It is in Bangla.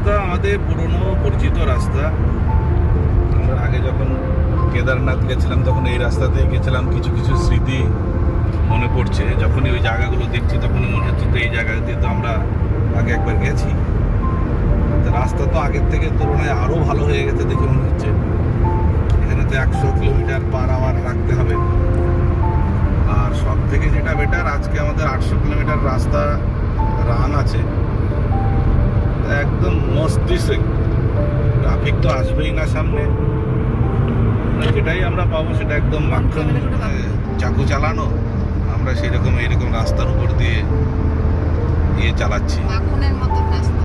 রাস্তা আমাদের পুরনো পরিচিত রাস্তা। আমরা আগে যখন কেদারনাথ গেছিলাম তখন এই রাস্তাতে গেছিলাম, কিছু কিছু স্মৃতি মনে পড়ছে। যখনই ওই জায়গাগুলো দেখছি তখনই মনে হচ্ছে তো এই জায়গা দিয়ে তো আমরা আগে একবার গেছি। তো রাস্তা তো আগের থেকে তুলনায় আরো ভালো হয়ে গেছে দেখে মনে হচ্ছে। এখানে তো 100 কিলোমিটার পার আওয়ার রাখতে হবে। আর সব থেকে যেটা বেটার, আজকে আমাদের 800 কিলোমিটার রাস্তা রান আছে, একদম মস্তিষ্ক। ট্রাফিক তো আসবেই না সামনে, যেটাই আমরা পাবো সেটা একদম মাখন চাকু চালানো। আমরা সেরকম এইরকম রাস্তার উপর দিয়ে চালাচ্ছি। মাখনের মতো রাস্তা।